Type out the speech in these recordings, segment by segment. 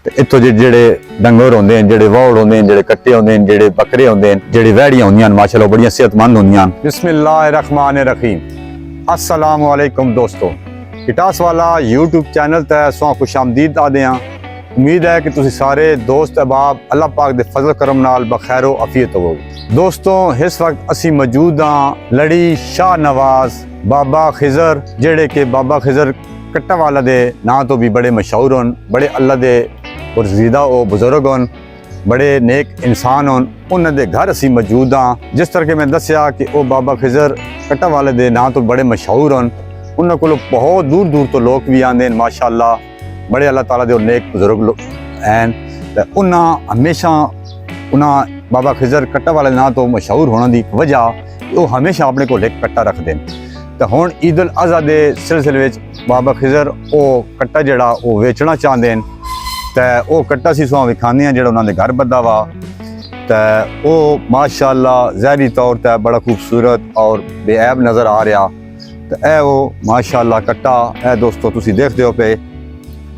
इत्थों जेडे डंगर होंगे जेडे वौड़ होंगे जेडे कट्टे होंगे जेडे बकरे होंगे जेडी वैड़ियां होंदियां माशाअल्लाह बड़ियां सेहतमंद होंदियां। बिस्मिल्लाहिर्रहमानिर्रहीम। अस्सलामु अलैकुम दोस्तों, इटास वाला यूट्यूब चैनल तक सौ खुशामदीद आदे हैं। उम्मीद है कि तुसी सारे दोस्त अहबाब अल्लाह पाक दे फजल करम नाल बखैरो अफियत हो। दोस्तों इस वक्त असी मौजूद हाँ लड़ी शाह नवाज बाबा खिजर जेडे के बाबा खिजर कट्टा वाला दे ना तो भी बड़े मशहूर होन, बड़े अल्लाह दे पुरज़ीदा ओ बुजुर्ग होन, बड़े नेक इंसान होन। उन्होंने घर असी मौजूद हाँ। जिस तरह के मैं दसिया कि वो बाबा खिजर कट्टा वाले दे ना तो बड़े मशहूर होन, उन्होंने को बहुत दूर दूर तो लोग भी आते हैं माशाअल्लाह, बड़े अल्लाह ताला दे नेक बुजुर्ग लोग हैं। उन्हें हमेशा उन्हें बाबा खिजर कट्टा वाले ना तो मशहूर होने की वजह वो हमेशा अपने को एक कट्टा रखते हैं। तो हुण ईद उल अज़हा के सिलसिले में बाबा खिजर वो कट्टा जड़ा वो वेचना चाहते हैं। तो वो कट्टा सी सुहा विखाने जो उन्होंने घर बदा वा, तो वो माशाअल्लाह ज़ाहरी तौर पर बड़ा खूबसूरत और बेऐब नज़र आ रहा। तो यह वो माशाअल्लाह कट्टा है दोस्तों, तुसी देखते हो पे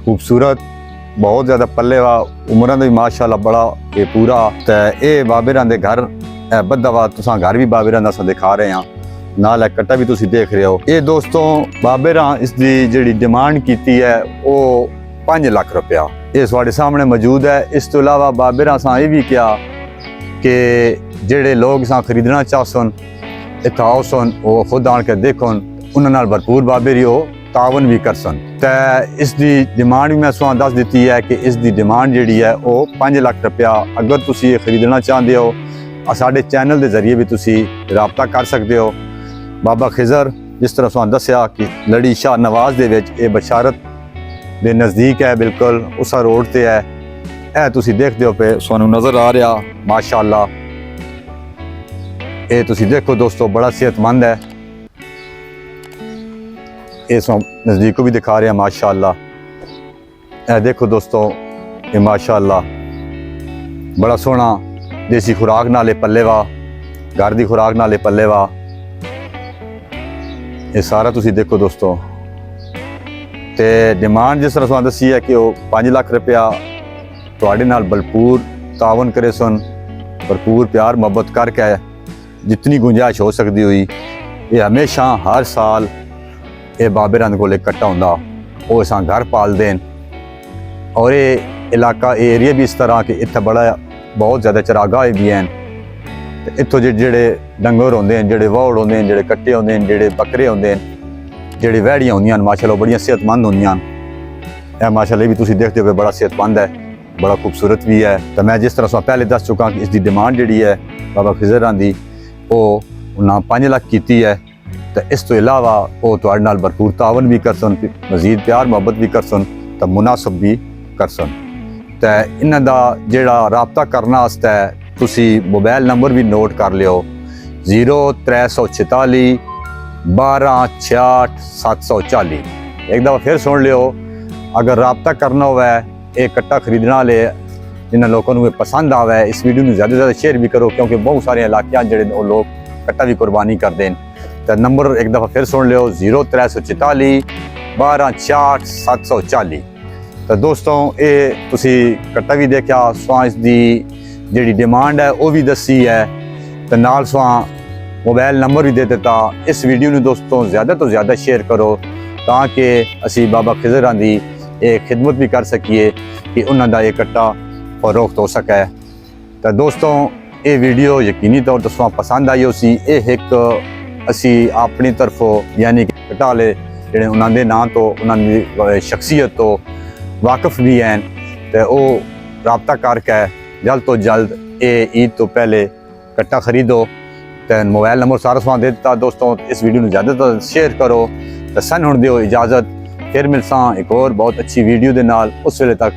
खूबसूरत बहुत ज़्यादा पल्ले वा, उम्र भी माशाअल्लाह बड़ा ये पूरा। तो ये बाबेरां दे घर बदा वा, तुसां घर भी बाबेरां दा दिखा रहे हैं, नाल कट्टा भी तुसी देख रहे हो। ये दोस्तों बाबेरां इसकी जिहड़ी डिमांड की है वो 5 लाख रुपया ये तुहाडे सामने मौजूद है। इस तो इलावा बाबेरां सां ये भी कहा कि जेडे लोग सां खरीदना चाहसन इत्थे आओ सन, वो खुद आन के देखन, उन्हां नाल भरपूर बाबेरी हो तावन भी कर सन। तो इसकी डिमांड भी मैं सुहा दस दी है कि इसकी डिमांड जी है वो 5 लाख रुपया। अगर तुसी ये खरीदना चाहते हो साडे चैनल के जरिए भी तुसी राबता कर सकते हो। बाबा खिजर जिस तरह सुहा दसिया कि लड़ी शाह नवाज दे विच ये बशारत दे नज़दीक है, बिल्कुल उस रोड से है। यह तुसी देखते हो पे सानू नज़र आ रहा माशाअल्लाह। ये तुसी देखो दोस्तों बड़ा सेहतमंद है। ये नज़दीक भी दिखा रहे हैं माशाअल्लाह। यह देखो दोस्तों ये माशाअल्लाह बड़ा सोहना देसी खुराक नाले पल्ले वा, घर की खुराक नाले पल्ले वा। ये सारा तुसी देखो दोस्तों। तो डिमांड जिस तरह दसी है कि वो 5 लाख रुपया तुहाडे नाल भरपूर तावन करे सन, भरपूर प्यार मोहब्बत करके जितनी गुंजाइश हो सकती हुई। ये हमेशा हर साल ये बाबेरां दे कोल एक कट्टा हुंदा, वो असां घर पालते हैं। और ये इलाका एरिया भी इस तरह कि इत्थे बड़ा बहुत ज़्यादा चरागाह भी हैं। तो इत्थों जेडे डंगर होंगे जेडे वौड़ होंगे जेडे कट्टे होंगे जेडे बकरे होंगे जेडी वैड़ियां होंदियां माशाअल्लाह बड़ियां सेहतमंद होंदियां। यह माशाअल्लाह भी तुसी देखते हो बड़ा सेहतमंद है, बड़ा खूबसूरत भी है। तो मैं जिस तरह से पहले दस चुका कि इसकी डिमांड जी है बाबा खिजरां दी वो उन्हें 5 लाख की है। तो इस तो इलावा वो तुहाडे नाल भरपूर तावन भी कर सन, मजीद प्यार मोहब्बत भी कर सन, तो मुनासिब भी कर सन। तो इन्हां दा जिहड़ा राबता करने वास्ते तुसी मोबाइल नंबर भी नोट कर लियो 0346 12 66 740। एक दफ़ा फिर सुन लियो। अगर राबता करना होवे एक कट्टा खरीदना ले जिन्हें लोगों को पसंद आवे, इस वीडियो में ज़्यादा से ज़्यादा शेयर भी करो क्योंकि बहुत सारे इलाके हैं जो लोग कट्टा भी कुर्बानी करते हैं। तो नंबर एक दफ़ा फिर सुन लियो 0346 12 66 740। तो दोस्तों ये तुसी कट्टा भी देखा, सुहा इसकी जी डिमांड है वो भी दसी है, तो नाल सुहा मोबाइल नंबर भी दे देता। इस वीडियो में दोस्तों ज़्यादा तो ज़्यादा शेयर करो ताकि असी बाबा खिजरां दी एक खिदमत भी कर सकिए कि उन्हों का ये कट्टा फरोख्त हो सके। तो दोस्तों ये वीडियो यकीनी तौर पर तुहानू पसंद आई उसी ये एक असी अपनी तरफों यानी कि कट्टा वाले जिहड़े उन्होंने नाम तो उन्होंने शख्सियत तो वाकफ भी हैं, तो वो राबता करके जल्द तो जल्द ये ईद तो पहले कट्टा खरीदो। तो मोबाइल नंबर सारा सुहा दे दिता दोस्तों। इस वीडियो में ज़्यादा तो शेयर करो। तो सन हुण दिओ इजाज़त, फिर मिलसां एक और बहुत अच्छी वीडियो दे नाल। उस वेले तक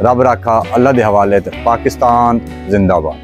रब राखा, अल्लाह दे हवाले। पाकिस्तान जिंदाबाद।